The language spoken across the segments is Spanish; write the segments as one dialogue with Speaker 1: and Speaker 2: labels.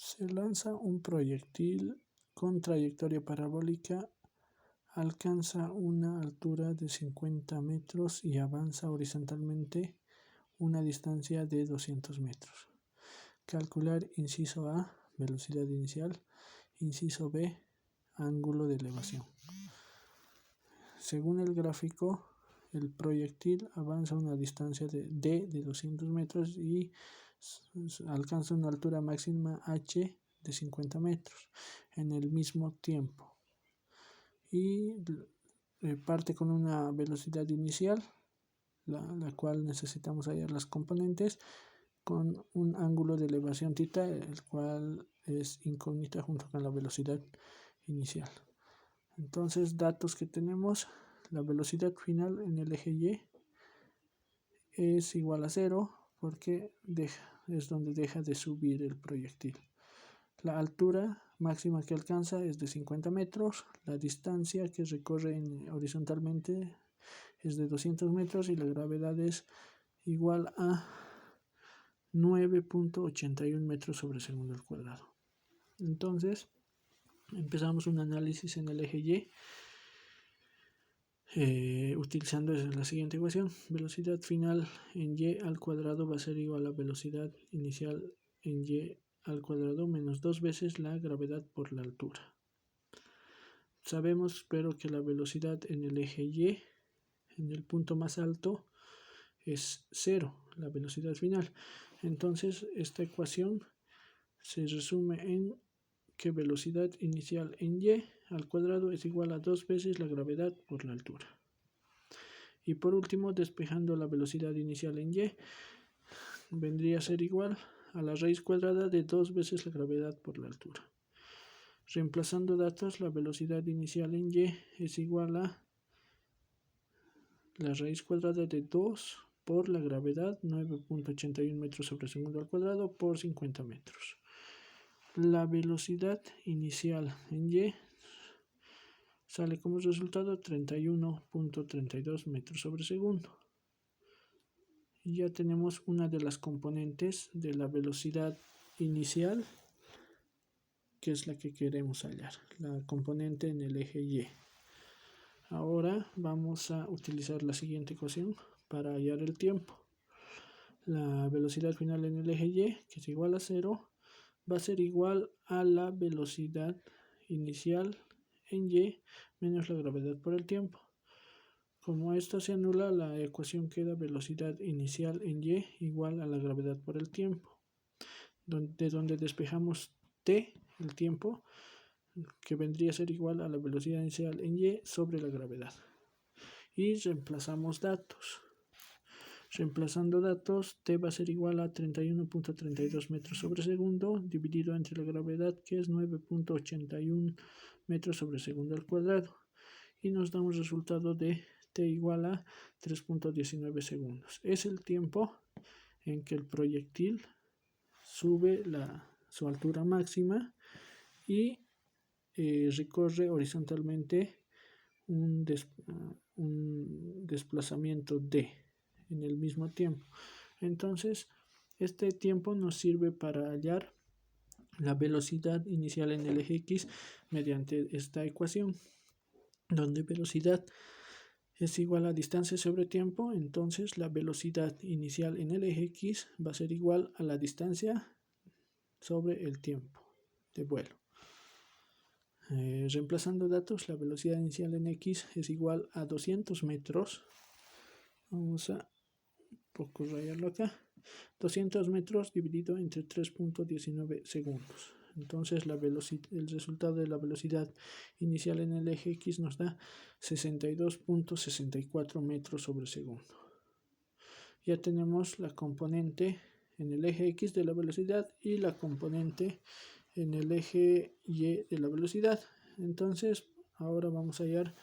Speaker 1: Se lanza un proyectil con trayectoria parabólica, alcanza una altura de 50 metros y avanza horizontalmente una distancia de 200 metros. Calcular inciso A, velocidad inicial, inciso B, ángulo de elevación. Según el gráfico, el proyectil avanza una distancia de 200 metros y alcanza una altura máxima h de 50 metros en el mismo tiempo. Y parte con una velocidad inicial, la cual necesitamos hallar las componentes, con un ángulo de elevación θ, el cual es incógnita junto con la velocidad inicial. Entonces, datos que tenemos: la velocidad final en el eje Y es igual a 0 porque es donde deja de subir el proyectil. La altura máxima que alcanza es de 50 metros, la distancia que recorre horizontalmente es de 200 metros y la gravedad es igual a 9.81 metros sobre segundo al cuadrado. Entonces, empezamos un análisis en el eje Y. Utilizando la siguiente ecuación: velocidad final en y al cuadrado va a ser igual a velocidad inicial en y al cuadrado menos 2 veces la gravedad por la altura. Sabemos pero que la velocidad en el eje Y, en el punto más alto, es 0, la velocidad final. Entonces esta ecuación se resume en que velocidad inicial en y al cuadrado es igual a 2 veces la gravedad por la altura. Y por último, despejando la velocidad inicial en y, vendría a ser igual a la raíz cuadrada de 2 veces la gravedad por la altura. Reemplazando datos, la velocidad inicial en y es igual a la raíz cuadrada de 2 por la gravedad, 9.81 metros sobre segundo al cuadrado por 50 metros. La velocidad inicial en y sale como resultado 31.32 metros sobre segundo. Y ya tenemos una de las componentes de la velocidad inicial, que es la que queremos hallar, la componente en el eje Y. Ahora vamos a utilizar la siguiente ecuación para hallar el tiempo. La velocidad final en el eje Y, que es igual a 0, va a ser igual a la velocidad inicial en Y menos la gravedad por el tiempo. Como esto se anula, la ecuación queda velocidad inicial en y igual a la gravedad por el tiempo, de donde despejamos t, el tiempo, que vendría a ser igual a la velocidad inicial en y sobre la gravedad. Y reemplazamos datos. Reemplazando datos, t va a ser igual a 31.32 metros sobre segundo dividido entre la gravedad, que es 9.81 metros sobre segundo al cuadrado. Y nos da un resultado de t igual a 3.19 segundos. Es el tiempo en que el proyectil sube su altura máxima y recorre horizontalmente un desplazamiento d en el mismo tiempo. Entonces, este tiempo nos sirve para hallar la velocidad inicial en el eje X mediante esta ecuación, donde velocidad es igual a distancia sobre tiempo. Entonces la velocidad inicial en el eje X va a ser igual a la distancia sobre el tiempo de vuelo. Reemplazando datos, la velocidad inicial en X es igual a 200 metros. Vamos a poco rayarlo acá. 200 metros dividido entre 3.19 segundos. Entonces el resultado de la velocidad inicial en el eje X nos da 62.64 metros sobre segundo. Ya tenemos la componente en el eje X de la velocidad y la componente en el eje Y de la velocidad. Entonces ahora vamos a hallar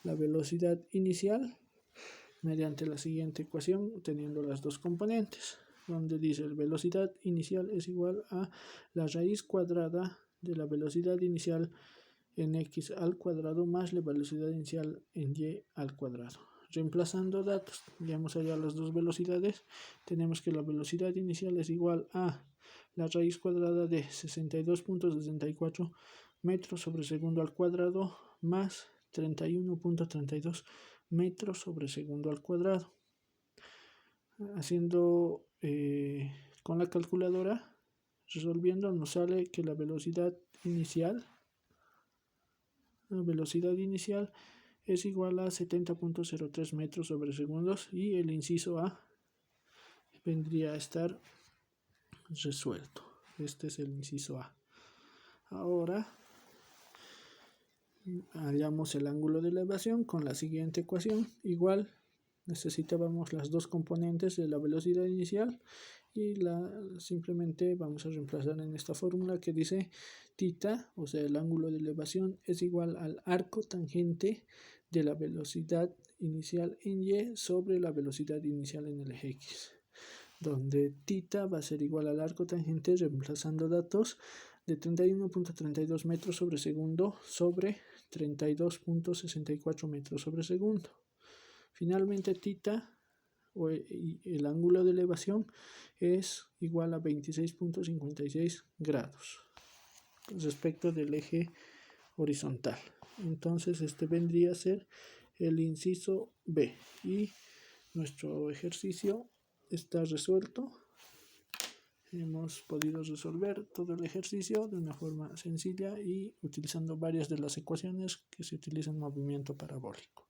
Speaker 1: la velocidad inicial mediante la siguiente ecuación, teniendo las dos componentes, donde dice la velocidad inicial es igual a la raíz cuadrada de la velocidad inicial en x al cuadrado más la velocidad inicial en y al cuadrado. Reemplazando datos, ya hemos hallado las dos velocidades. Tenemos que la velocidad inicial es igual a la raíz cuadrada de 62.64 metros sobre segundo al cuadrado más 31.32 metros sobre segundo al cuadrado. Haciendo con la calculadora, resolviendo, nos sale que la velocidad inicial es igual a 70.03 metros sobre segundos y el inciso A vendría a estar resuelto. Este es el inciso A. Ahora hallamos el ángulo de elevación con la siguiente ecuación. Igual necesitábamos las dos componentes de la velocidad inicial y simplemente vamos a reemplazar en esta fórmula que dice θ, o sea el ángulo de elevación es igual al arco tangente de la velocidad inicial en y sobre la velocidad inicial en el eje x, donde θ va a ser igual al arco tangente, reemplazando datos, de 31.32 metros sobre segundo sobre 32.64 metros sobre segundo. Finalmente θ, o el ángulo de elevación, es igual a 26.56 grados respecto del eje horizontal. Entonces este vendría a ser el inciso B y nuestro ejercicio está resuelto. Hemos podido resolver todo el ejercicio de una forma sencilla y utilizando varias de las ecuaciones que se utilizan en movimiento parabólico.